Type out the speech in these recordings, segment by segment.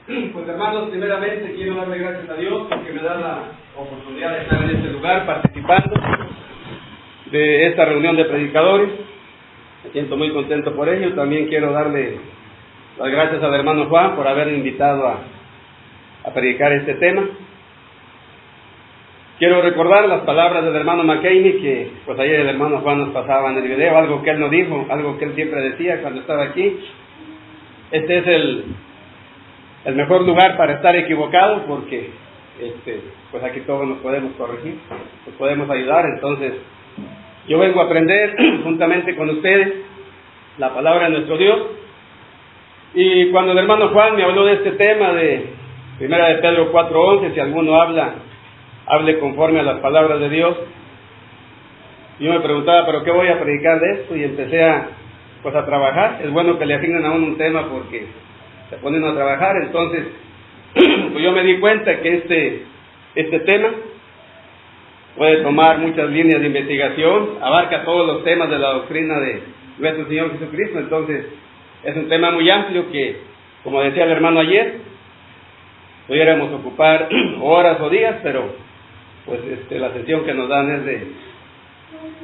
Pues hermanos, primeramente quiero darle gracias a Dios porque me da la oportunidad de estar en este lugar participando de esta reunión de predicadores. Me siento muy contento por ello. También quiero darle las gracias al hermano Juan por haber invitado a predicar este tema. Quiero recordar las palabras del hermano McCain, que pues ayer el hermano Juan nos pasaba en el video, algo que él no dijo, algo que él siempre decía cuando estaba aquí. Este es el mejor lugar para estar equivocado, porque pues aquí todos nos podemos corregir, nos podemos ayudar. Entonces yo vengo a aprender juntamente con ustedes la palabra de nuestro Dios. Y cuando el hermano Juan me habló de este tema de 1 de Pedro 4:11, si alguno hable conforme a las palabras de Dios, yo me preguntaba, ¿pero qué voy a predicar de esto? Y empecé a trabajar. Es bueno que le asignen a uno un tema porque se ponen a trabajar. Entonces pues yo me di cuenta que este tema puede tomar muchas líneas de investigación, abarca todos los temas de la doctrina de nuestro Señor Jesucristo. Entonces es un tema muy amplio que, como decía el hermano ayer, pudiéramos ocupar horas o días, pero pues la sesión que nos dan es de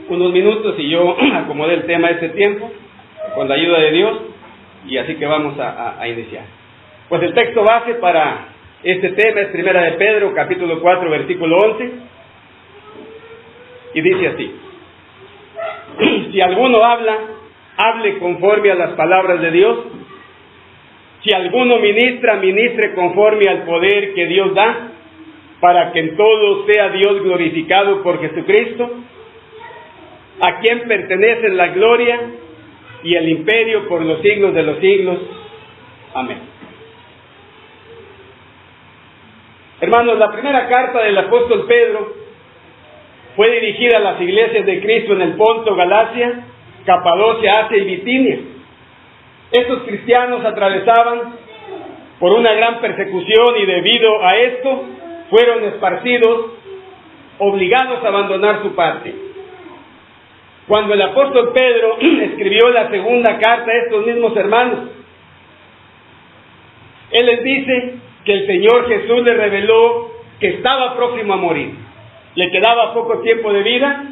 unos minutos y yo acomodé el tema a este tiempo con la ayuda de Dios, y así que vamos a iniciar. Pues el texto base para este tema es 1 de Pedro, capítulo 4, versículo 11, y dice así: si alguno hable conforme a las palabras de Dios. Si alguno ministre conforme al poder que Dios da, para que en todo sea Dios glorificado por Jesucristo, a quien pertenecen la gloria y el imperio por los siglos de los siglos. Amén. Hermanos, la primera carta del apóstol Pedro fue dirigida a las iglesias de Cristo en el Ponto, Galacia, Capadocia, Asia y Bitinia. Estos cristianos atravesaban por una gran persecución y debido a esto fueron esparcidos, obligados a abandonar su patria. Cuando el apóstol Pedro escribió la segunda carta a estos mismos hermanos, él les dice que el Señor Jesús le reveló que estaba próximo a morir. Le quedaba poco tiempo de vida.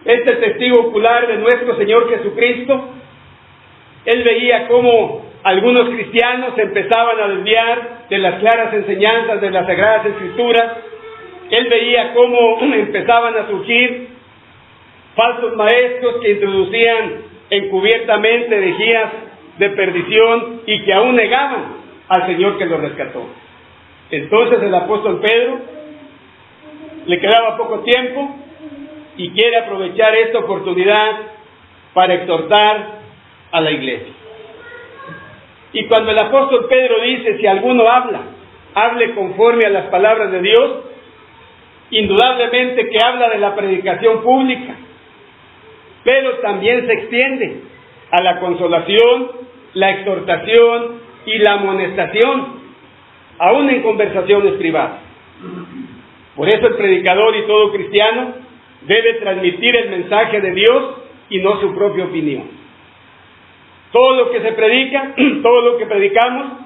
Este testigo ocular de nuestro Señor Jesucristo, él veía cómo algunos cristianos empezaban a desviar de las claras enseñanzas de las Sagradas Escrituras. Él veía cómo empezaban a surgir falsos maestros que introducían encubiertamente herejías de perdición y que aún negaban al Señor que los rescató. Entonces el apóstol Pedro le quedaba poco tiempo y quiere aprovechar esta oportunidad para exhortar a la iglesia. Y cuando el apóstol Pedro dice, si alguno hable conforme a las palabras de Dios, indudablemente que habla de la predicación pública, pero también se extiende a la consolación, la exhortación y la amonestación, aún en conversaciones privadas. Por eso el predicador y todo cristiano debe transmitir el mensaje de Dios y no su propia opinión. Todo lo que se predica, todo lo que predicamos,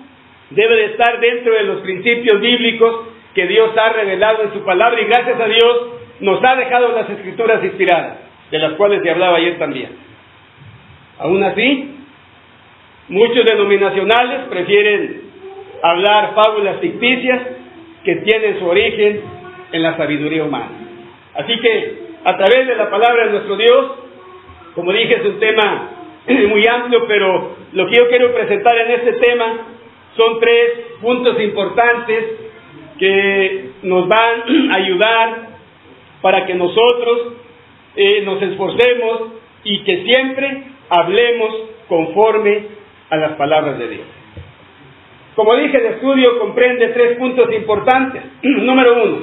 debe de estar dentro de los principios bíblicos que Dios ha revelado en su palabra, y gracias a Dios nos ha dejado las Escrituras inspiradas, de las cuales se hablaba ayer también. Aún así, muchos denominacionales prefieren hablar fábulas ficticias que tienen su origen en la sabiduría humana. Así que, a través de la palabra de nuestro Dios, como dije, es un tema muy amplio, pero lo que yo quiero presentar en este tema son 3 puntos importantes que nos van a ayudar para que nosotros nos esforcemos y que siempre hablemos conforme a las palabras de Dios. Como dije, el estudio comprende 3 puntos importantes. Número 1,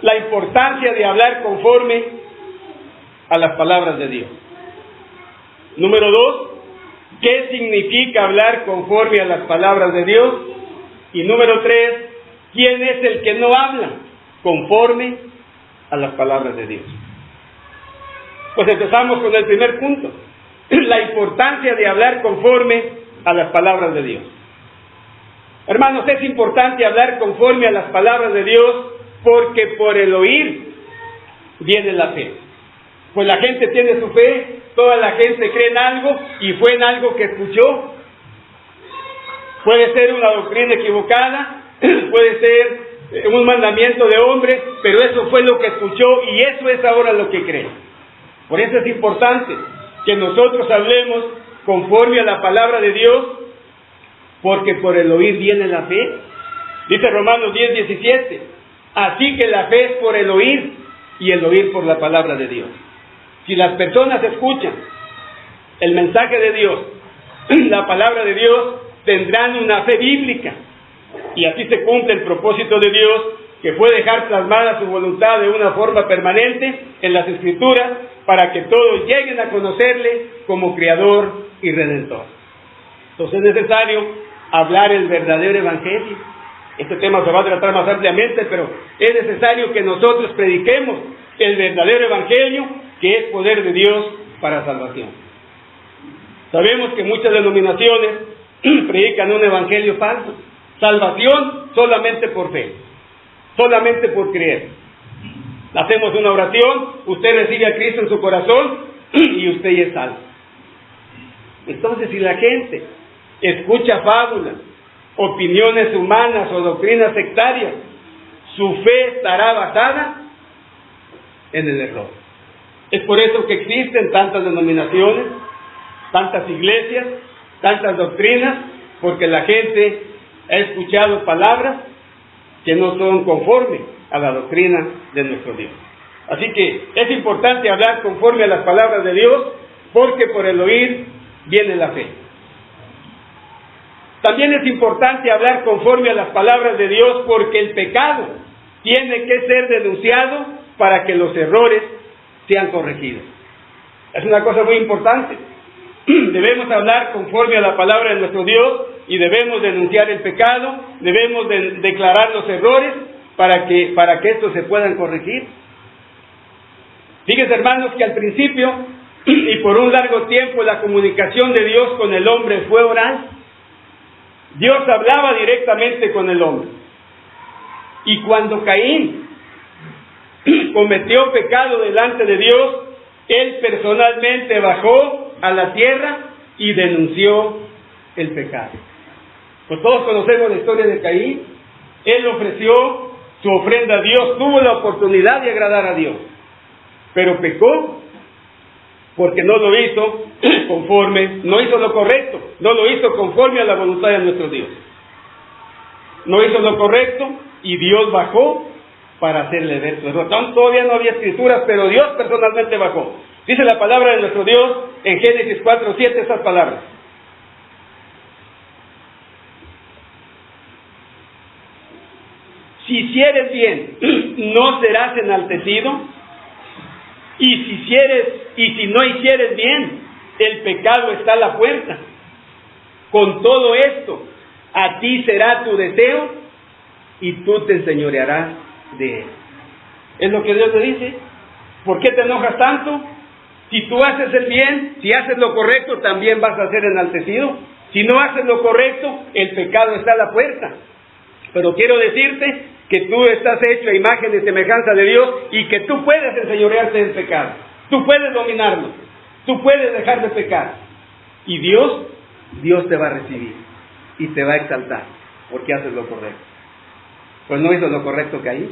la importancia de hablar conforme a las palabras de Dios. Número 2, ¿qué significa hablar conforme a las palabras de Dios? Y número 3, ¿quién es el que no habla conforme a las palabras de Dios? Pues empezamos con el primer punto, la importancia de hablar conforme a las palabras de Dios. Hermanos, es importante hablar conforme a las palabras de Dios, porque por el oír viene la fe. Pues la gente tiene su fe, toda la gente cree en algo y fue en algo que escuchó. Puede ser una doctrina equivocada, puede ser un mandamiento de hombre, pero eso fue lo que escuchó y eso es ahora lo que cree. Por eso es importante que nosotros hablemos conforme a la palabra de Dios, porque por el oír viene la fe. Dice Romanos 10:17, así que la fe es por el oír y el oír por la palabra de Dios. Si las personas escuchan el mensaje de Dios, la palabra de Dios, tendrán una fe bíblica. Y así se cumple el propósito de Dios, que fue dejar plasmada su voluntad de una forma permanente en las Escrituras, para que todos lleguen a conocerle como Creador y Redentor. Entonces es necesario hablar el verdadero Evangelio. Este tema se va a tratar más ampliamente, pero es necesario que nosotros prediquemos el verdadero Evangelio, que es poder de Dios para salvación. Sabemos que muchas denominaciones predican un evangelio falso. Salvación solamente por fe, solamente por creer. Hacemos una oración, usted recibe a Cristo en su corazón y usted ya es salvo. Entonces, si la gente escucha fábulas, opiniones humanas o doctrinas sectarias, su fe estará basada en el error. Es por eso que existen tantas denominaciones, tantas iglesias, tantas doctrinas, porque la gente ha escuchado palabras que no son conformes a la doctrina de nuestro Dios. Así que es importante hablar conforme a las palabras de Dios, porque por el oír viene la fe. También es importante hablar conforme a las palabras de Dios, porque el pecado tiene que ser denunciado para que los errores sean corregidos. Es una cosa muy importante. Debemos hablar conforme a la palabra de nuestro Dios y debemos denunciar el pecado, debemos declarar los errores para que estos se puedan corregir. Fíjense, hermanos, que al principio y por un largo tiempo la comunicación de Dios con el hombre fue oral. Dios hablaba directamente con el hombre. Y cuando Caín cometió pecado delante de Dios, él personalmente bajó a la tierra y denunció el pecado. Pues todos conocemos la historia de Caín. Él ofreció su ofrenda a Dios, tuvo la oportunidad de agradar a Dios, pero pecó porque no lo hizo conforme, no hizo lo correcto, no lo hizo conforme a la voluntad de nuestro Dios. No hizo lo correcto y Dios bajó para hacerle ver su error. Todavía no había escrituras, pero Dios personalmente bajó. Dice la palabra de nuestro Dios en Génesis 4:7 estas palabras. Si hicieres bien, no serás enaltecido, y si no hicieres bien, el pecado está a la puerta. Con todo esto, a ti será tu deseo, y tú te enseñorearás de él. Es lo que Dios le dice. ¿Por qué te enojas tanto? Si tú haces el bien, si haces lo correcto, también vas a ser enaltecido. Si no haces lo correcto, el pecado está a la puerta. Pero quiero decirte que tú estás hecho a imagen y semejanza de Dios y que tú puedes enseñorearte del pecado. Tú puedes dominarlo. Tú puedes dejar de pecar. Y Dios te va a recibir y te va a exaltar porque haces lo correcto. Pues no hizo lo correcto Caín.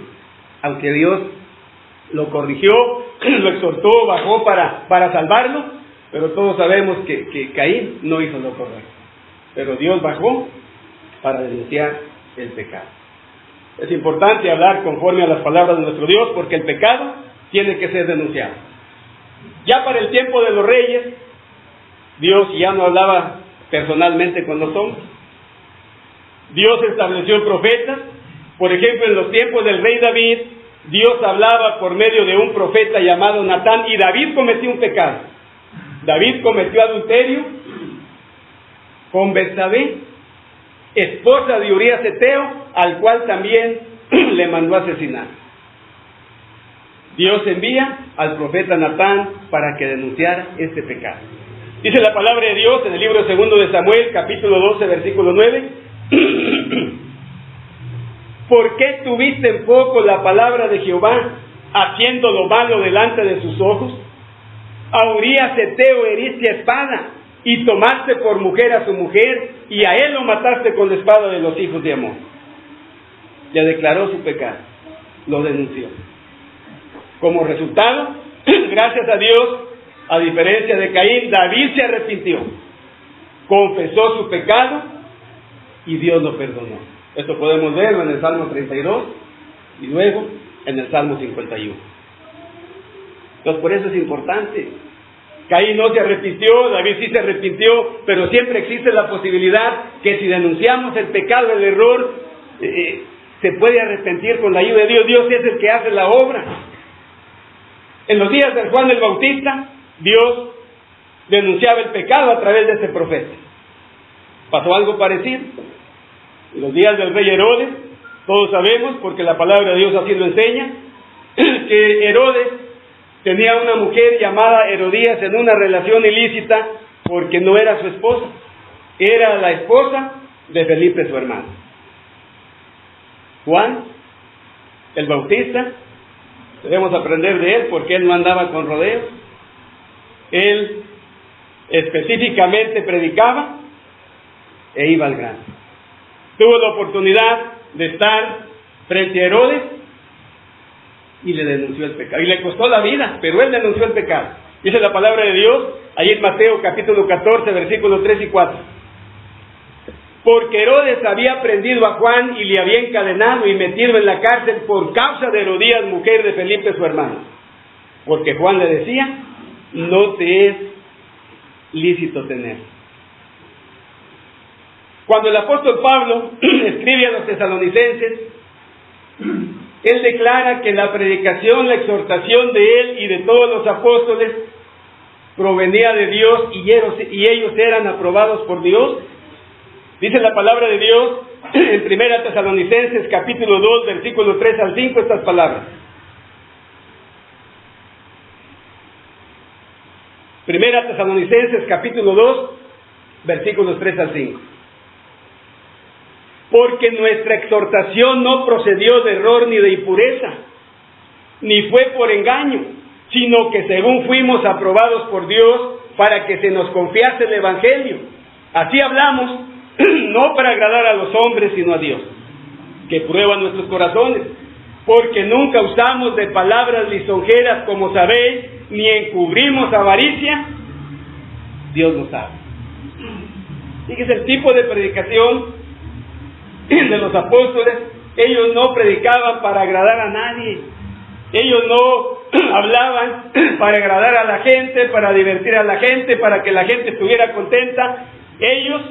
Aunque Dios lo corrigió, lo exhortó, bajó para salvarlo, pero todos sabemos que Caín no hizo lo correcto. Pero Dios bajó para denunciar el pecado. Es importante hablar conforme a las palabras de nuestro Dios, porque el pecado tiene que ser denunciado. Ya para el tiempo de los reyes, Dios ya no hablaba personalmente con los hombres. Dios estableció profetas. Por ejemplo, en los tiempos del rey David, Dios hablaba por medio de un profeta llamado Natán, y David cometió un pecado. David cometió adulterio con Betsabé, esposa de Urías Eteo, al cual también le mandó asesinar. Dios envía al profeta Natán para que denunciara este pecado. Dice la palabra de Dios en el libro 2 de Samuel, capítulo 12, versículo 9. ¿por qué tuviste en poco la palabra de Jehová, haciendo lo malo delante de sus ojos? A Urías Heteo heriste a espada, y tomaste por mujer a su mujer, y a él lo mataste con la espada de los hijos de Amón. Ya declaró su pecado, lo denunció. Como resultado, gracias a Dios, a diferencia de Caín, David se arrepintió, confesó su pecado, y Dios lo perdonó. Esto podemos verlo en el Salmo 32, y luego en el Salmo 51. Entonces, por eso es importante. Caín no se arrepintió, David sí se arrepintió, pero siempre existe la posibilidad que si denunciamos el pecado, el error, se puede arrepentir con la ayuda de Dios. Dios es el que hace la obra. En los días de Juan el Bautista, Dios denunciaba el pecado a través de ese profeta. Pasó algo parecido. En los días del rey Herodes, todos sabemos, porque la palabra de Dios así lo enseña, que Herodes tenía una mujer llamada Herodías en una relación ilícita porque no era su esposa, era la esposa de Felipe, su hermano. Juan, el Bautista, debemos aprender de él porque él no andaba con rodeos. Él específicamente predicaba e iba al grano. Tuvo la oportunidad de estar frente a Herodes y le denunció el pecado. Y le costó la vida, pero él denunció el pecado. Dice la palabra de Dios, ahí en Mateo capítulo 14, versículos 3 y 4. Porque Herodes había prendido a Juan y le había encadenado y metido en la cárcel por causa de Herodías, mujer de Felipe, su hermano. Porque Juan le decía, no te es lícito tener. Cuando el apóstol Pablo escribe a los tesalonicenses, él declara que la predicación, la exhortación de él y de todos los apóstoles provenía de Dios y ellos eran aprobados por Dios. Dice la palabra de Dios en 1 Tesalonicenses capítulo 2, versículos 3 al 5, estas palabras. 1 Tesalonicenses capítulo 2, versículos 3 al 5. Porque nuestra exhortación no procedió de error ni de impureza, ni fue por engaño, sino que según fuimos aprobados por Dios para que se nos confiase el Evangelio. Así hablamos, no para agradar a los hombres, sino a Dios, que prueba nuestros corazones, porque nunca usamos de palabras lisonjeras, como sabéis, ni encubrimos avaricia. Dios lo sabe. Fíjese el tipo de predicación de los apóstoles. Ellos no predicaban para agradar a nadie. Ellos no hablaban para agradar a la gente, para divertir a la gente, para que la gente estuviera contenta. Ellos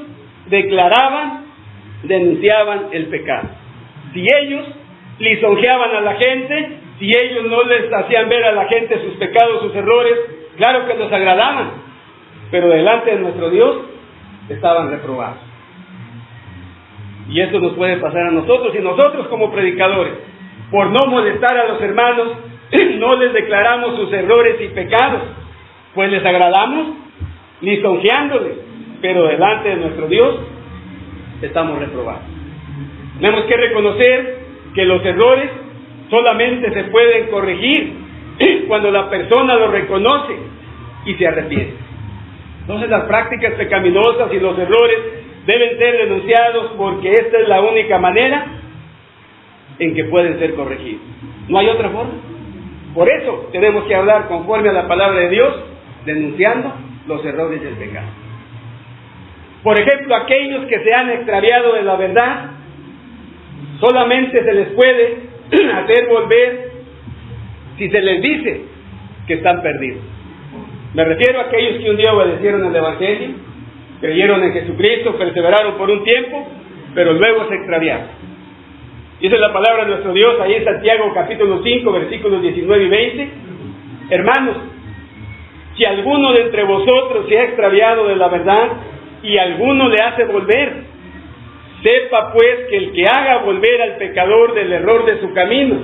declaraban, denunciaban el pecado. Si ellos lisonjeaban a la gente, si ellos no les hacían ver a la gente sus pecados, sus errores, claro que los agradaban, pero delante de nuestro Dios estaban reprobados. Y esto nos puede pasar a nosotros, y nosotros como predicadores, por no molestar a los hermanos, no les declaramos sus errores y pecados, pues les agradamos lisonjeándoles, pero delante de nuestro Dios estamos reprobados. Tenemos que reconocer que los errores solamente se pueden corregir cuando la persona lo reconoce y se arrepiente. Entonces las prácticas pecaminosas y los errores deben ser denunciados porque esta es la única manera en que pueden ser corregidos. No hay otra forma. Por eso tenemos que hablar conforme a la palabra de Dios, denunciando los errores del pecado. Por ejemplo, aquellos que se han extraviado de la verdad, solamente se les puede hacer volver si se les dice que están perdidos. Me refiero a aquellos que un día obedecieron el Evangelio, creyeron en Jesucristo, perseveraron por un tiempo, pero luego se extraviaron. Dice la palabra de nuestro Dios ahí en Santiago capítulo 5, versículos 19 y 20. Hermanos, si alguno de entre vosotros se ha extraviado de la verdad y alguno le hace volver, sepa pues que el que haga volver al pecador del error de su camino,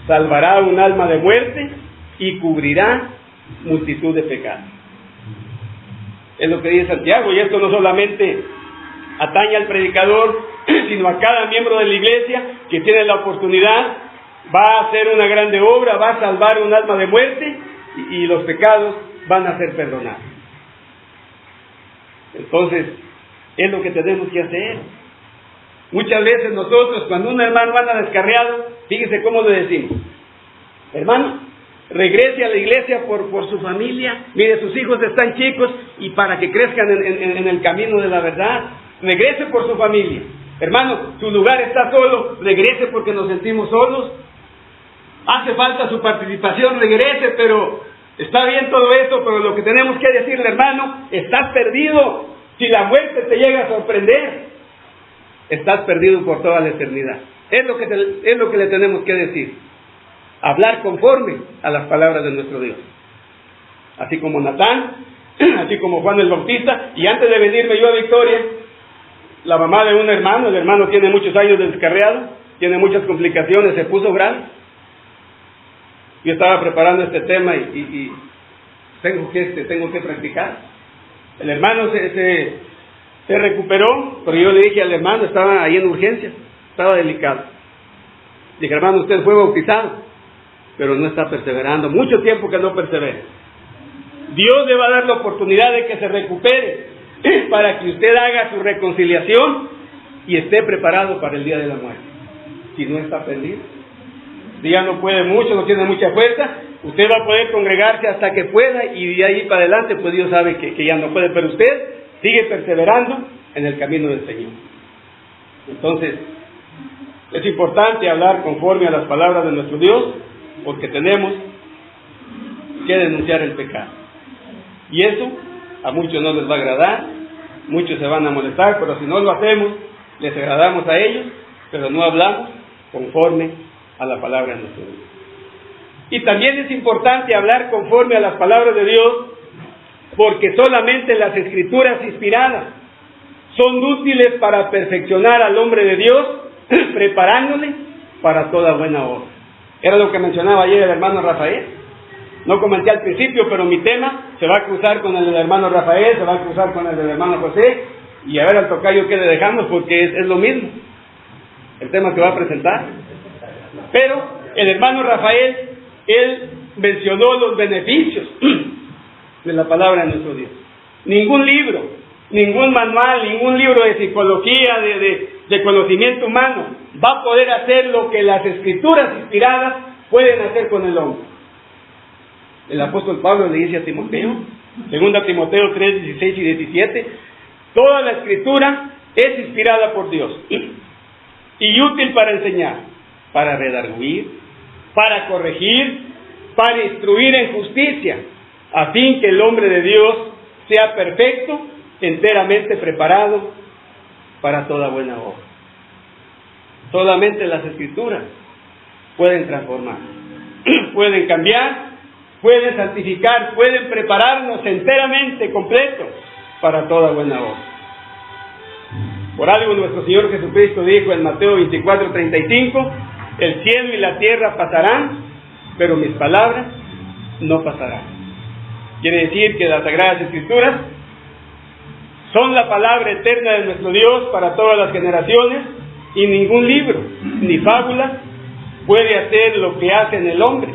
salvará un alma de muerte y cubrirá multitud de pecados. Es lo que dice Santiago, y esto no solamente atañe al predicador, sino a cada miembro de la iglesia que tiene la oportunidad, va a hacer una grande obra, va a salvar un alma de muerte y los pecados van a ser perdonados. Entonces, es lo que tenemos que hacer. Muchas veces nosotros, cuando un hermano anda descarriado, fíjese cómo le decimos: hermano, regrese a la iglesia por su familia, mire, sus hijos están chicos y para que crezcan en el camino de la verdad, regrese por su familia. Hermano, su lugar está solo, regrese porque nos sentimos solos. Hace falta su participación, regrese, pero está bien todo esto, pero lo que tenemos que decirle, hermano, estás perdido. Si la muerte te llega a sorprender, estás perdido por toda la eternidad. Es lo que le tenemos que decir. Hablar conforme a las palabras de nuestro Dios. Así como Natán, así como Juan el Bautista. Y antes de venirme yo a Victoria, la mamá de un hermano, el hermano tiene muchos años de descarriado, tiene muchas complicaciones, se puso grave. Yo estaba preparando este tema y tengo que practicar. El hermano se recuperó, pero yo le dije al hermano, estaba ahí en urgencia, estaba delicado. Dije: hermano, usted fue bautizado, pero no está perseverando, mucho tiempo que no persevera. Dios le va a dar la oportunidad de que se recupere, para que usted haga su reconciliación y esté preparado para el día de la muerte. Si no está perdido, si ya no puede mucho, no tiene mucha fuerza, usted va a poder congregarse hasta que pueda, y de ahí para adelante pues Dios sabe que ya no puede, pero usted sigue perseverando en el camino del Señor. Entonces, es importante hablar conforme a las palabras de nuestro Dios, porque tenemos que denunciar el pecado. Y eso a muchos no les va a agradar, muchos se van a molestar, pero si no lo hacemos, les agradamos a ellos, pero no hablamos conforme a la palabra de nuestro Dios. Y también es importante hablar conforme a las palabras de Dios, porque solamente las Escrituras inspiradas son útiles para perfeccionar al hombre de Dios, preparándole para toda buena obra. Era lo que mencionaba ayer el hermano Rafael. No comenté al principio, pero mi tema se va a cruzar con el del hermano Rafael, se va a cruzar con el del hermano José, y a ver al tocayo qué le dejamos, porque es lo mismo el tema que va a presentar. Pero el hermano Rafael, él mencionó los beneficios de la palabra de nuestro Dios. Ningún libro, ningún manual, ningún libro de psicología, de conocimiento humano va a poder hacer lo que las Escrituras inspiradas pueden hacer con el hombre. El apóstol Pablo le dice a Timoteo, 2 Timoteo 3, 16 y 17, toda la Escritura es inspirada por Dios y útil para enseñar, para redarguir, para corregir, para instruir en justicia, a fin que el hombre de Dios sea perfecto, enteramente preparado para toda buena obra. Solamente las Escrituras pueden transformar, pueden cambiar, pueden santificar, pueden prepararnos enteramente, completo, para toda buena obra. Por algo nuestro Señor Jesucristo dijo en Mateo 24:35, el cielo y la tierra pasarán, pero mis palabras no pasarán. Quiere decir que las Sagradas Escrituras son la palabra eterna de nuestro Dios para todas las generaciones, y ningún libro ni fábula puede hacer lo que hace en el hombre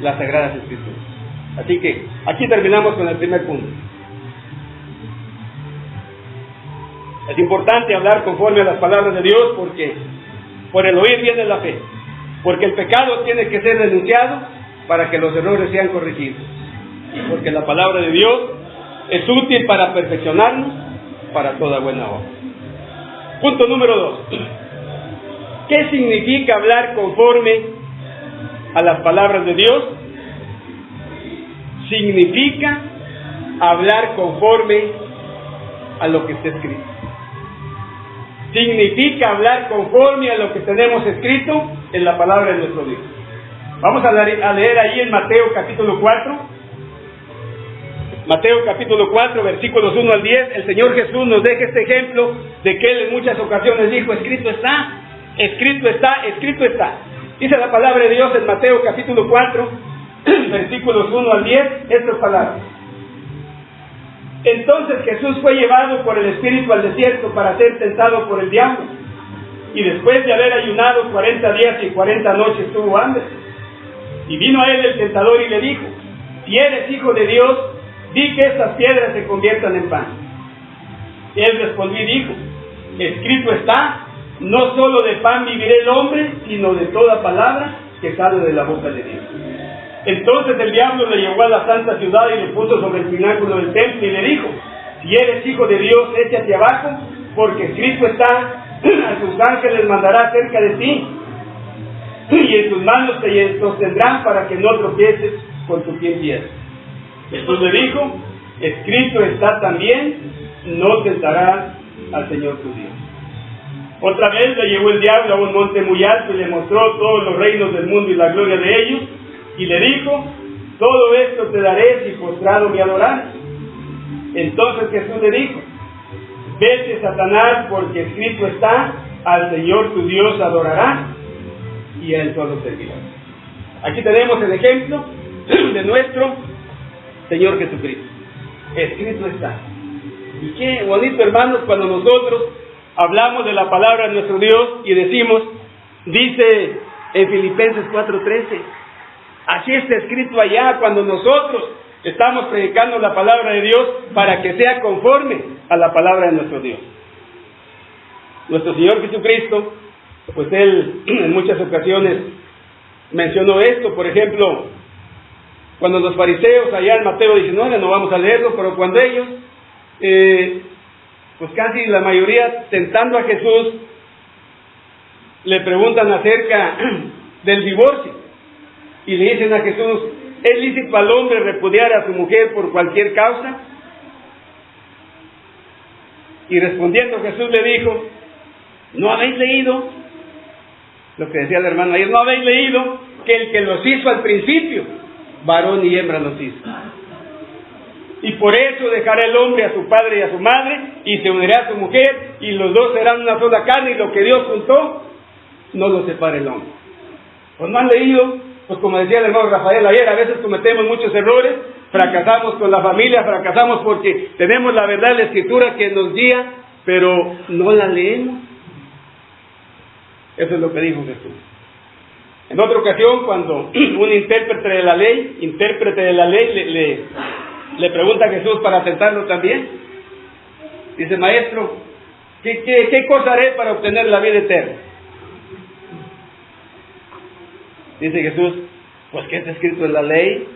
las Sagradas Escrituras. Así que aquí terminamos con el primer punto. Es importante hablar conforme a las palabras de Dios, porque por el oír viene la fe, porque el pecado tiene que ser denunciado para que los errores sean corregidos, y porque la palabra de Dios es útil para perfeccionarnos para toda buena obra. Punto número 2. ¿Qué significa hablar conforme a las palabras de Dios? Significa hablar conforme a lo que está escrito. Significa hablar conforme a lo que tenemos escrito en la palabra de nuestro Dios. Vamos a leer ahí en Mateo capítulo 4. Mateo capítulo 4, versículos 1 al 10, el Señor Jesús nos deja este ejemplo de que Él en muchas ocasiones dijo, escrito está, escrito está, escrito está. Dice la palabra de Dios en Mateo capítulo 4, versículos 1 al 10, estas palabras. Entonces Jesús fue llevado por el Espíritu al desierto para ser tentado por el diablo. y después de haber ayunado 40 días y 40 noches tuvo hambre. Y vino a él el tentador y le dijo: si eres hijo de Dios, di que estas piedras se conviertan en pan. Él respondió y dijo: escrito está, no solo de pan vivirá el hombre, sino de toda palabra que sale de la boca de Dios. Entonces el diablo le llevó a la santa ciudad y le puso sobre el pináculo del templo y le dijo: si eres hijo de Dios, échate abajo, porque escrito está, a sus ángeles mandará cerca de ti, y en tus manos te sostendrán para que no tropieces con tu pie en piedra. Jesús le dijo: escrito está también, no tentarás al Señor tu Dios. Otra vez le llevó el diablo a un monte muy alto y le mostró todos los reinos del mundo y la gloria de ellos, y le dijo: todo esto te daré si postrado me adorares. Entonces Jesús le dijo: vete, Satanás, porque escrito está, al Señor tu Dios adorarás, y a Él solo servirás. Aquí tenemos el ejemplo de nuestro Señor Jesucristo. Escrito está. Y qué bonito, hermanos, cuando nosotros hablamos de la palabra de nuestro Dios y decimos, dice en Filipenses 4:13, así está escrito allá, cuando nosotros estamos predicando la palabra de Dios para que sea conforme a la palabra de nuestro Dios. Nuestro Señor Jesucristo, pues Él en muchas ocasiones mencionó esto. Por ejemplo, cuando los fariseos allá en Mateo 19, no vamos a leerlo, pero cuando ellos, pues casi la mayoría tentando a Jesús, le preguntan acerca del divorcio, y le dicen a Jesús: ¿es lícito al hombre repudiar a su mujer por cualquier causa? Y respondiendo Jesús le dijo: ¿no habéis leído lo que decía el hermano ayer? ¿No habéis leído que el que los hizo al principio, varón y hembra los hizo? Y por eso dejará el hombre a su padre y a su madre, y se unirá a su mujer, y los dos serán una sola carne, y lo que Dios juntó, no lo separa el hombre. Pues no han leído. Pues como decía el hermano Rafael ayer, a veces cometemos muchos errores, fracasamos con la familia, fracasamos porque tenemos la verdad de la Escritura que nos guía, pero no la leemos. Eso es lo que dijo Jesús. En otra ocasión, cuando un intérprete de la ley le pregunta a Jesús para tentarlo también, dice: maestro, ¿qué cosa haré para obtener la vida eterna? Dice Jesús: pues ¿qué está escrito en la ley?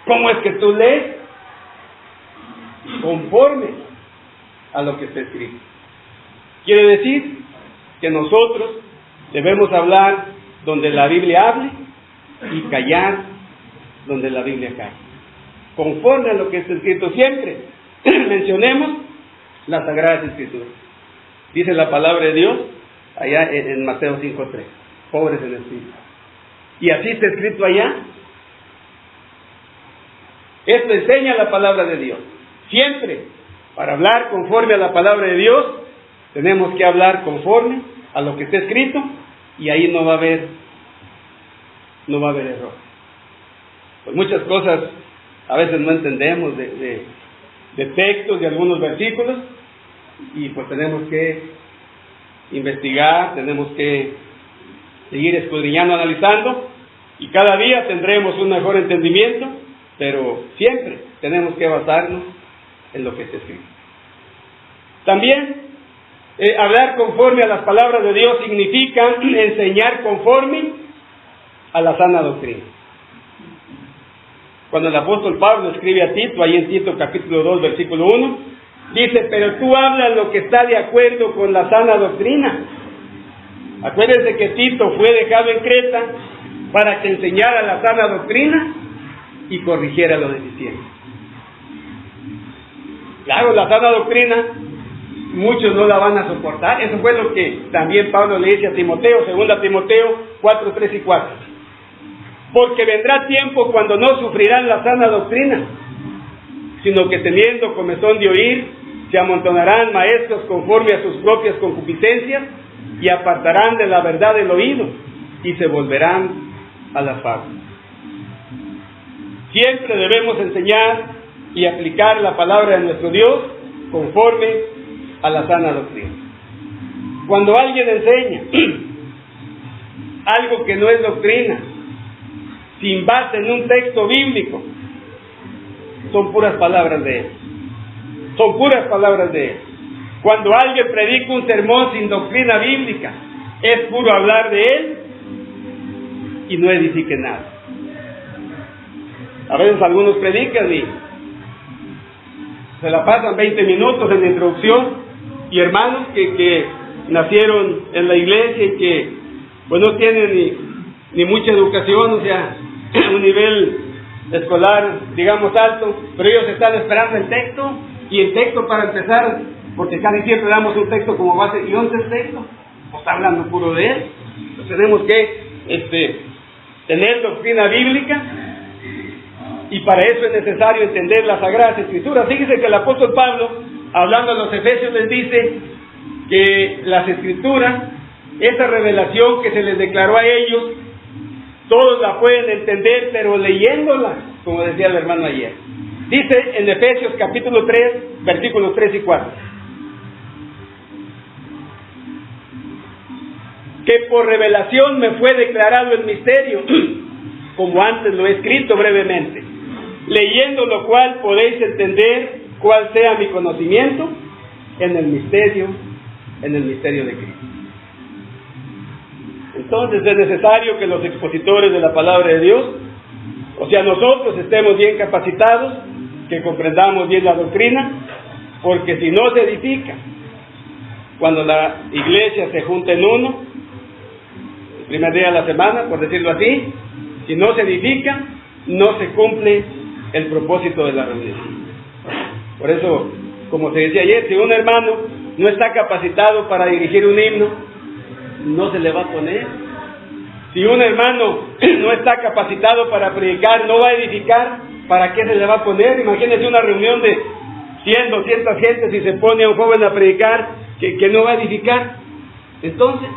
¿Cómo es que tú lees? Conforme a lo que está escrito. Quiere decir que nosotros debemos hablar donde la Biblia hable y callar donde la Biblia calle. Conforme a lo que está escrito siempre. Mencionemos las Sagradas Escrituras. Dice la palabra de Dios allá en Mateo 5:3. Pobres en espíritu. Y así está escrito allá. Esto enseña la palabra de Dios. Siempre, para hablar conforme a la palabra de Dios, tenemos que hablar conforme a lo que está escrito, y ahí no va a haber error. Pues muchas cosas a veces no entendemos de textos, de algunos versículos, y pues tenemos que investigar, tenemos que seguir escudriñando, analizando, y cada día tendremos un mejor entendimiento, pero siempre tenemos que basarnos en lo que está escrito. También hablar conforme a las palabras de Dios significa enseñar conforme a la sana doctrina. Cuando el apóstol Pablo escribe a Tito, ahí en Tito capítulo 2, versículo 1, dice: pero tú hablas lo que está de acuerdo con la sana doctrina. Acuérdense que Tito fue dejado en Creta para que enseñara la sana doctrina y corrigiera lo deficiente. Claro, la sana doctrina muchos no la van a soportar. Eso fue lo que también Pablo le dice a Timoteo, 2 Timoteo 4, 3 y 4. Porque vendrá tiempo cuando no sufrirán la sana doctrina, sino que teniendo comezón de oír, se amontonarán maestros conforme a sus propias concupiscencias, y apartarán de la verdad el oído, y se volverán a las fábulas. Siempre debemos enseñar y aplicar la palabra de nuestro Dios conforme a la sana doctrina. Cuando alguien enseña algo que no es doctrina, sin base en un texto bíblico, son puras palabras de él. Son puras palabras de él. Cuando alguien predica un sermón sin doctrina bíblica, es puro hablar de él y no edifique nada. A veces algunos predican y se la pasan 20 minutos en la introducción, y hermanos que nacieron en la iglesia y que pues no tienen ni mucha educación, o sea, un nivel escolar, digamos, alto, pero ellos están esperando el texto, y el texto para empezar, porque casi siempre damos un texto como base, ¿y dónde es el texto? Pues está hablando puro de él. Entonces tenemos que tener doctrina bíblica, y para eso es necesario entender las Sagradas Escrituras. Fíjense que el apóstol Pablo, hablando a los Efesios, les dice que las Escrituras, esa revelación que se les declaró a ellos, todos la pueden entender, pero leyéndola, como decía el hermano ayer. Dice en Efesios capítulo 3, versículos 3 y 4. Que por revelación me fue declarado el misterio, como antes lo he escrito brevemente, leyendo lo cual podéis entender cuál sea mi conocimiento en el misterio de Cristo. Entonces es necesario que los expositores de la palabra de Dios, o sea, nosotros estemos bien capacitados, que comprendamos bien la doctrina, porque si no se edifica, cuando la iglesia se junta en uno, el primer día de la semana, por decirlo así, si no se edifica, no se cumple el propósito de la reunión. Por eso, como se decía ayer, si un hermano no está capacitado para dirigir un himno, no se le va a poner. Si un hermano no está capacitado para predicar, no va a edificar, ¿para qué se le va a poner? Imagínense una reunión de 100, 200 gentes y se pone a un joven a predicar que no va a edificar. Entonces,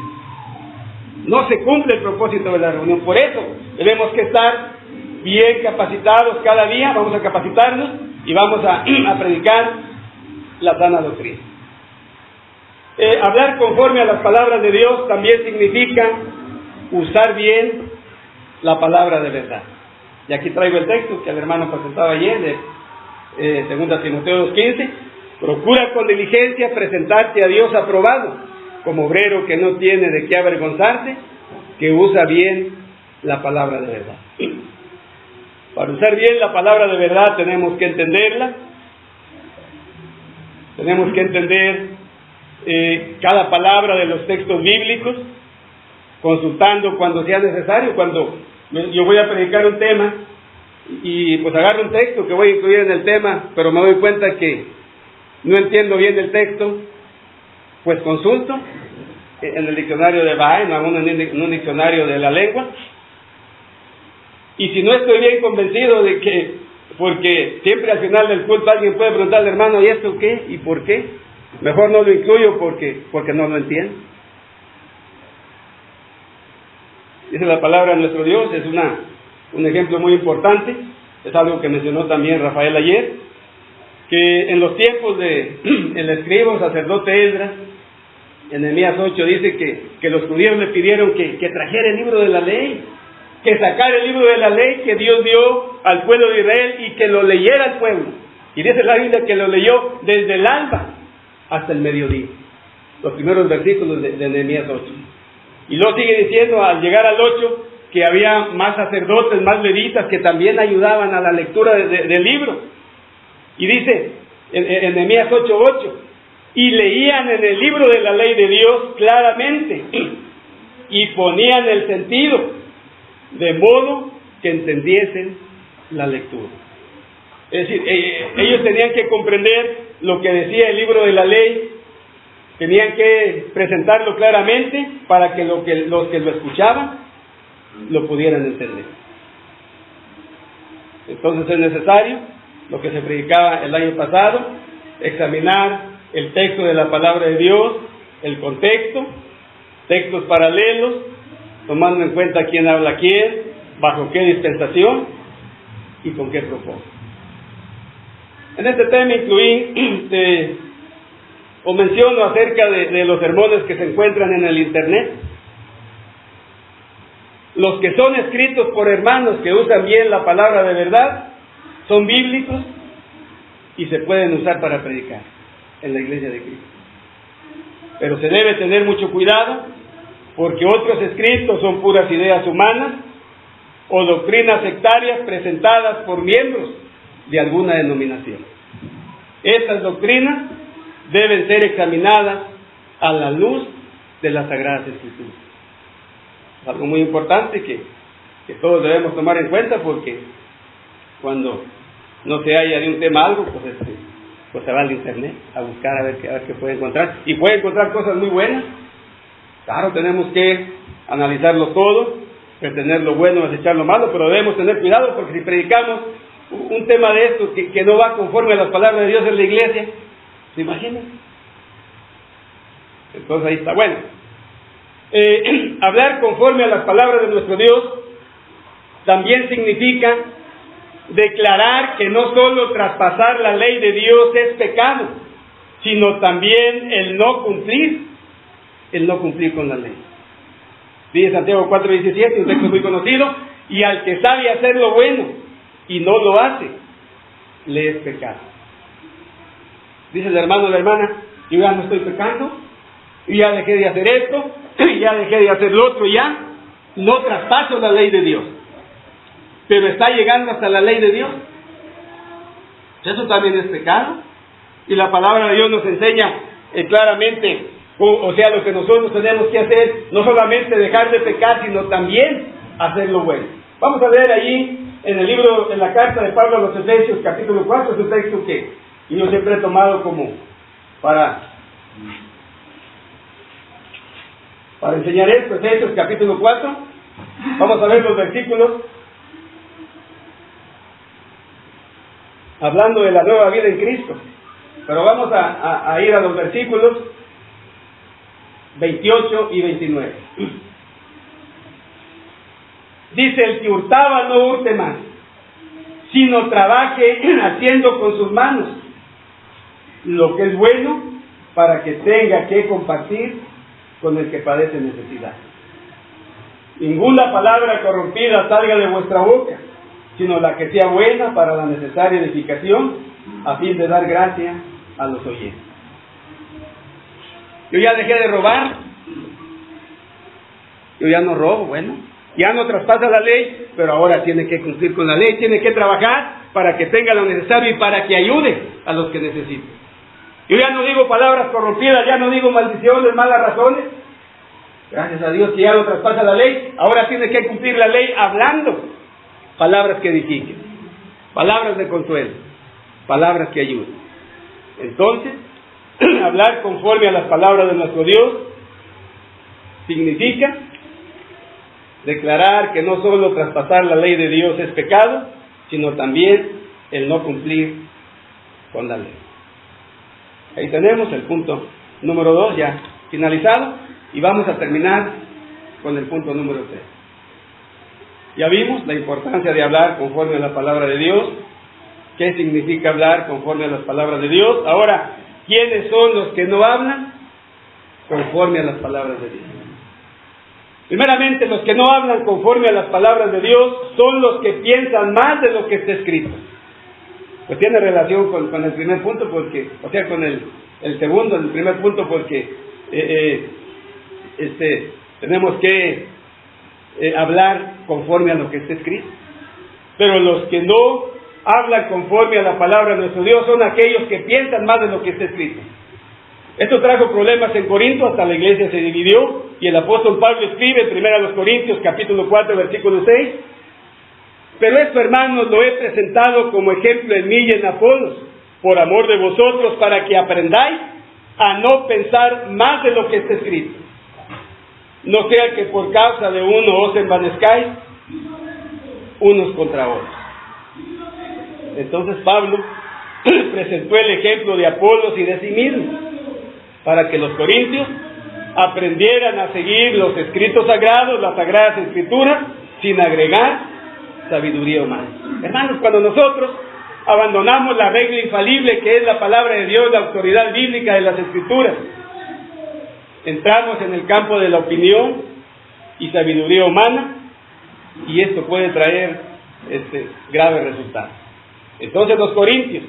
no se cumple el propósito de la reunión. Por eso tenemos que estar bien capacitados cada día. Vamos a capacitarnos y vamos a predicar la sana doctrina. Hablar conforme a las palabras de Dios también significa usar bien la palabra de verdad. Y aquí traigo el texto que el hermano presentaba ayer de 2 Timoteo 2:15. Procura con diligencia presentarte a Dios aprobado, como obrero que no tiene de qué avergonzarse, que usa bien la palabra de verdad. Para usar bien la palabra de verdad tenemos que entenderla, tenemos que entender cada palabra de los textos bíblicos, consultando cuando sea necesario. Cuando yo voy a predicar un tema y pues agarro un texto que voy a incluir en el tema, pero me doy cuenta que no entiendo bien el texto, pues consulto en el diccionario de Bahá'í, en un diccionario de la lengua, y si no estoy bien convencido de que, porque siempre al final del culto alguien puede preguntarle, hermano, ¿y esto qué? ¿Y por qué? Mejor no lo incluyo porque no lo entiendo. Dice la palabra de nuestro Dios, es un ejemplo muy importante, es algo que mencionó también Rafael ayer, que en los tiempos de el escriba sacerdote Esdras, en Nehemías 8 dice que los judíos le pidieron que trajera el libro de la ley, que sacara el libro de la ley que Dios dio al pueblo de Israel y que lo leyera al pueblo. Y dice la Biblia que lo leyó desde el alba hasta el mediodía. Los primeros versículos de Nehemías 8. Y luego sigue diciendo al llegar al 8 que había más sacerdotes, más levitas que también ayudaban a la lectura del libro. Y dice en Nehemías 8:8, y leían en el libro de la ley de Dios claramente y ponían el sentido, de modo que entendiesen la lectura. Es decir, ellos tenían que comprender lo que decía el libro de la ley, tenían que presentarlo claramente para que los que lo escuchaban lo pudieran entender. Entonces es necesario, lo que se predicaba el año pasado, examinar el texto de la palabra de Dios, el contexto, textos paralelos, tomando en cuenta quién habla quién, bajo qué dispensación y con qué propósito. En este tema incluí o menciono acerca de los sermones que se encuentran en el internet. Los que son escritos por hermanos que usan bien la palabra de verdad, son bíblicos y se pueden usar para predicar en la iglesia de Cristo. Pero se debe tener mucho cuidado, porque otros escritos son puras ideas humanas o doctrinas sectarias presentadas por miembros de alguna denominación. Estas doctrinas deben ser examinadas a la luz de las Sagradas Escrituras. Es algo muy importante que todos debemos tomar en cuenta, porque cuando no se halla de un tema algo, pues se va al internet a buscar a ver qué puede encontrar, y puede encontrar cosas muy buenas. Claro, tenemos que analizarlo todo, retener lo bueno, desechar lo malo, pero debemos tener cuidado, porque si predicamos un tema de esto que no va conforme a las palabras de Dios en la iglesia, ¿se imaginan? Entonces ahí está. Bueno, hablar conforme a las palabras de nuestro Dios también significa declarar que no solo traspasar la ley de Dios es pecado, sino también el no cumplir con la ley. Dice Santiago 4:17, un texto muy conocido: y al que sabe hacer lo bueno y no lo hace, le es pecado. Dice el hermano o la hermana: yo ya no estoy pecando, y ya dejé de hacer esto, y ya dejé de hacer lo otro, ya no traspaso la ley de Dios. Pero está llegando hasta la ley de Dios. Eso también es pecado. Y la palabra de Dios nos enseña claramente, o sea, lo que nosotros tenemos que hacer, no solamente dejar de pecar, sino también hacer lo bueno. Vamos a leer allí en el libro, en la carta de Pablo a los Efesios, capítulo 4, es un texto que yo siempre he tomado como para enseñar esto. Efesios capítulo 4, vamos a ver los versículos, hablando de la nueva vida en Cristo, pero vamos a ir a los versículos 28 y 29. Dice: el que hurtaba no hurte más, sino trabaje haciendo con sus manos lo que es bueno, para que tenga que compartir con el que padece necesidad. Ninguna palabra corrompida salga de vuestra boca, sino la que sea buena para la necesaria edificación, a fin de dar gracia a los oyentes. Yo ya dejé de robar, yo ya no robo, bueno, ya no traspasa la ley, pero ahora tiene que cumplir con la ley, tiene que trabajar para que tenga lo necesario y para que ayude a los que necesiten. Yo ya no digo palabras corrompidas, ya no digo maldiciones, malas razones. Gracias a Dios que ya no traspasa la ley, ahora tiene que cumplir la ley hablando palabras que edifiquen, palabras de consuelo, palabras que ayuden. Entonces, hablar conforme a las palabras de nuestro Dios significa declarar que no solo traspasar la ley de Dios es pecado, sino también el no cumplir con la ley. Ahí tenemos el punto número 2 ya finalizado, y vamos a terminar con el punto número 3. Ya vimos la importancia de hablar conforme a la palabra de Dios, qué significa hablar conforme a las palabras de Dios. Ahora, ¿quiénes son los que no hablan conforme a las palabras de Dios? Primeramente, los que no hablan conforme a las palabras de Dios son los que piensan más de lo que está escrito. Pues tiene relación con el primer punto, porque, o sea, con el segundo, el primer punto, porque tenemos que hablar conforme a lo que está escrito. Pero los que no hablan conforme a la palabra de nuestro Dios son aquellos que piensan más de lo que está escrito. Esto trajo problemas en Corinto, hasta la iglesia se dividió, y el apóstol Pablo escribe en 1 Corintios capítulo 4 versículo 6: pero esto, hermanos, lo he presentado como ejemplo en mí y en Apolos, por amor de vosotros, para que aprendáis a no pensar más de lo que está escrito. No sea que por causa de uno os envanezcáis unos contra otros. Entonces Pablo presentó el ejemplo de Apolos y de sí mismo, para que los corintios aprendieran a seguir los escritos sagrados, las sagradas escrituras, sin agregar sabiduría humana. Hermanos, cuando nosotros abandonamos la regla infalible que es la palabra de Dios, la autoridad bíblica de las Escrituras. Entramos en el campo de la opinión y sabiduría humana, y esto puede traer graves resultados. Entonces los corintios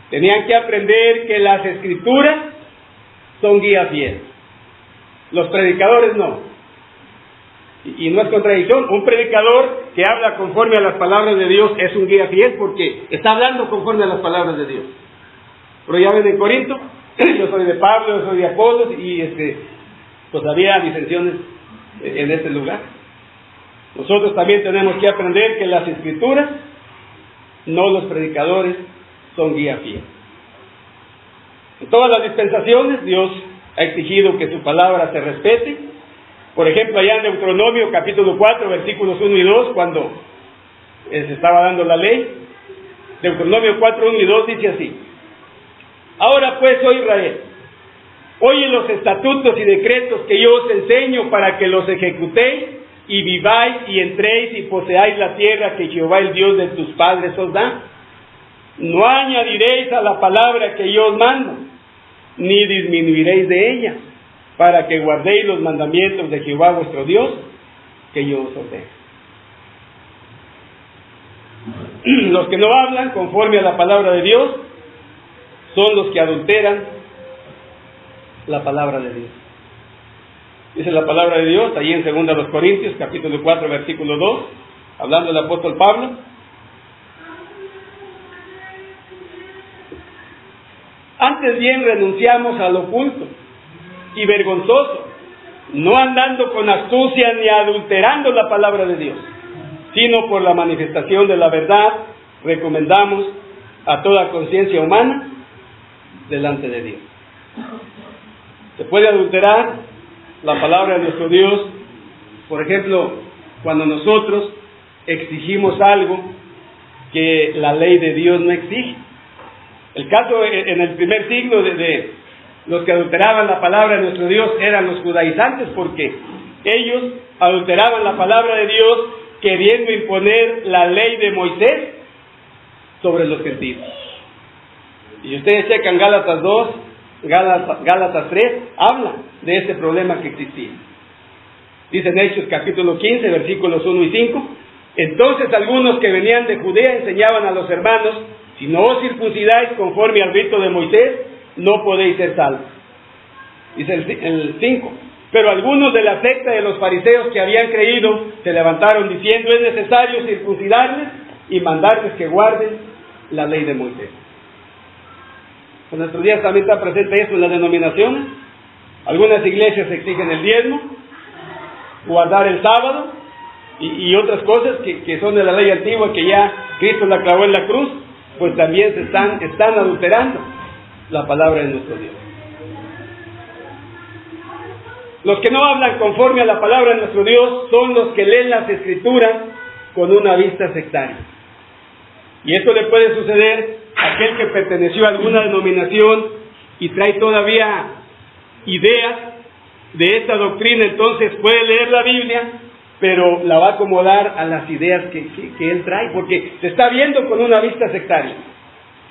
tenían que aprender que las Escrituras son guía fiel. Los predicadores no. Y no es contradicción. Un predicador que habla conforme a las palabras de Dios es un guía fiel porque está hablando conforme a las palabras de Dios. Pero ya ven en Corinto, yo soy de Pablo, yo soy de Apolos, y pues había disensiones en este lugar. Nosotros también tenemos que aprender que las Escrituras, no los predicadores, son guía fiel. En todas las dispensaciones Dios ha exigido que su palabra se respete. Por ejemplo, allá en Deuteronomio capítulo 4, versículos 1 y 2, cuando se estaba dando la ley, Deuteronomio 4, 1 y 2 dice así: ahora pues, oh Israel, oye los estatutos y decretos que yo os enseño para que los ejecutéis y viváis y entréis y poseáis la tierra que Jehová el Dios de tus padres os da. No añadiréis a la palabra que yo os mando, ni disminuiréis de ella, para que guardéis los mandamientos de Jehová vuestro Dios, que yo os ordeno. Los que no hablan conforme a la palabra de Dios son los que adulteran la palabra de Dios. Dice la palabra de Dios, allí en 2 Corintios, capítulo 4, versículo 2, hablando del apóstol Pablo: antes bien renunciamos al oculto y vergonzoso, no andando con astucia ni adulterando la palabra de Dios, sino por la manifestación de la verdad, recomendamos a toda conciencia humana delante de Dios. Se puede adulterar la palabra de nuestro Dios, por ejemplo, cuando nosotros exigimos algo que la ley de Dios no exige. El caso en el primer siglo de los que adulteraban la palabra de nuestro Dios eran los judaizantes, porque ellos adulteraban la palabra de Dios queriendo imponer la ley de Moisés sobre los gentiles. Y ustedes checan Gálatas 2, Gálatas 3, habla de ese problema que existía. Dice en Hechos capítulo 15, versículos 1 y 5: entonces algunos que venían de Judea enseñaban a los hermanos: si no os circuncidáis conforme al rito de Moisés, no podéis ser salvos. Dice el 5: pero algunos de la secta de los fariseos que habían creído se levantaron diciendo: es necesario circuncidarles y mandarles que guarden la ley de Moisés. En nuestros días también está presente eso en las denominaciones. Algunas iglesias exigen el diezmo, guardar el sábado y otras cosas que son de la ley antigua, que ya Cristo la clavó en la cruz, pues también están adulterando la palabra de nuestro Dios. Los que no hablan conforme a la palabra de nuestro Dios son los que leen las Escrituras con una vista sectaria. Y esto le puede suceder a aquel que perteneció a alguna denominación y trae todavía ideas de esta doctrina. Entonces puede leer la Biblia, pero la va a acomodar a las ideas que él trae, porque se está viendo con una vista sectaria.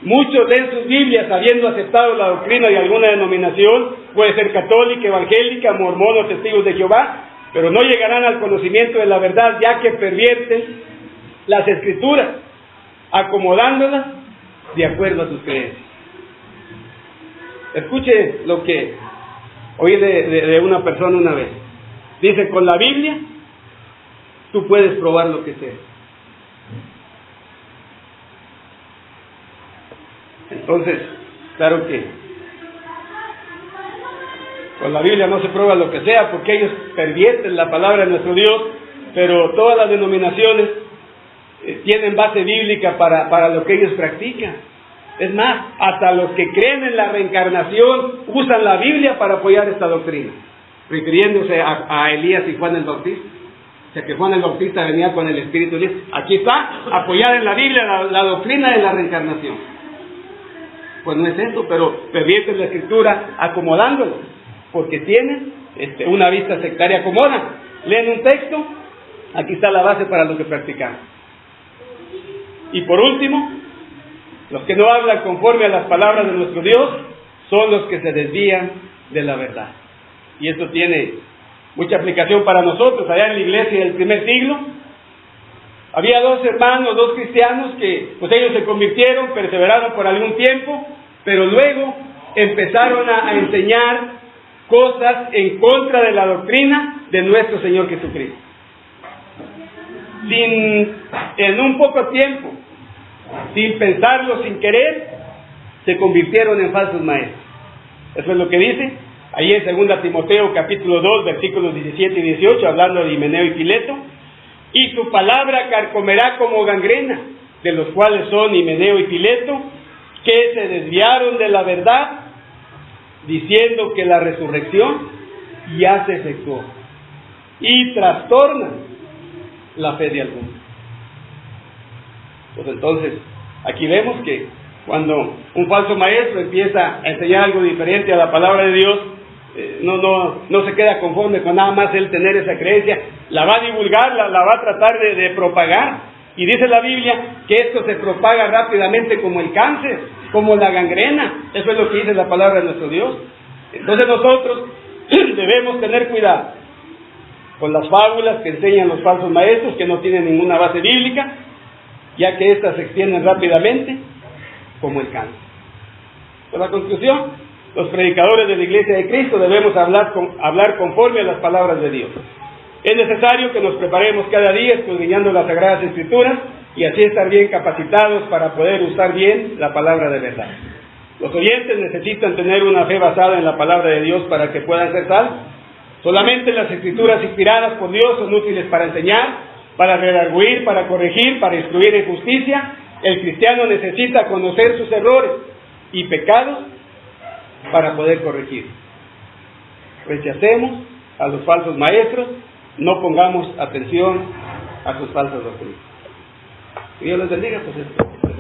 Muchos leen sus Biblias habiendo aceptado la doctrina de alguna denominación, puede ser católica, evangélica, mormón o testigos de Jehová, pero no llegarán al conocimiento de la verdad, ya que pervierten las Escrituras, acomodándolas de acuerdo a sus creencias. Escuche lo que oí de una persona una vez. Dice: con la Biblia tú puedes probar lo que sea. Entonces, claro que con la Biblia no se prueba lo que sea, porque ellos pervierten la palabra de nuestro Dios, pero todas las denominaciones tienen base bíblica para lo que ellos practican. Es más, hasta los que creen en la reencarnación usan la Biblia para apoyar esta doctrina, refiriéndose a Elías y Juan el Bautista. O sea, que Juan el Bautista venía con el Espíritu de Elías. Aquí está, apoyar en la Biblia la doctrina de la reencarnación. Pues no es eso, pero pervierten la Escritura acomodándola, porque tienen una vista sectaria. Acomodan, leen un texto, aquí está la base para lo que practicamos. Y por último, Los que no hablan conforme a las palabras de nuestro Dios son los que se desvían de la verdad. Y esto tiene mucha aplicación para nosotros. Allá en la iglesia del primer siglo había dos hermanos, dos cristianos que pues ellos se convirtieron, perseveraron por algún tiempo, pero luego empezaron a enseñar cosas en contra de la doctrina de nuestro Señor Jesucristo. En un poco tiempo, sin pensarlo, sin querer, se convirtieron en falsos maestros. Eso es lo que dice ahí en 2 Timoteo capítulo 2, versículos 17 y 18, hablando de Himeneo y Fileto. Y su palabra carcomerá como gangrena, de los cuales son Himeneo y Fileto, que se desviaron de la verdad, diciendo que la resurrección ya se efectuó, y trastornan la fe de algunos. Pues entonces, aquí vemos que cuando un falso maestro empieza a enseñar algo diferente a la palabra de Dios, no se queda conforme con nada más él tener esa creencia, la va a divulgar, la va a tratar de propagar. Y dice la Biblia que esto se propaga rápidamente como el cáncer, como la gangrena. Eso es lo que dice la palabra de nuestro Dios. Entonces nosotros debemos tener cuidado con las fábulas que enseñan los falsos maestros, que no tienen ninguna base bíblica, ya que éstas se extienden rápidamente como el cáncer. Por la conclusión, los predicadores de la Iglesia de Cristo debemos hablar conforme a las palabras de Dios. Es necesario que nos preparemos cada día escudriñando las Sagradas Escrituras y así estar bien capacitados para poder usar bien la palabra de verdad. Los oyentes necesitan tener una fe basada en la palabra de Dios para que puedan ser salvos. Solamente las Escrituras inspiradas por Dios son útiles para enseñar, para redarguir, para corregir, para instruir en justicia. El cristiano necesita conocer sus errores y pecados para poder corregir. Rechacemos a los falsos maestros, no pongamos atención a sus falsas doctrinas. Que Dios les bendiga, pues esto.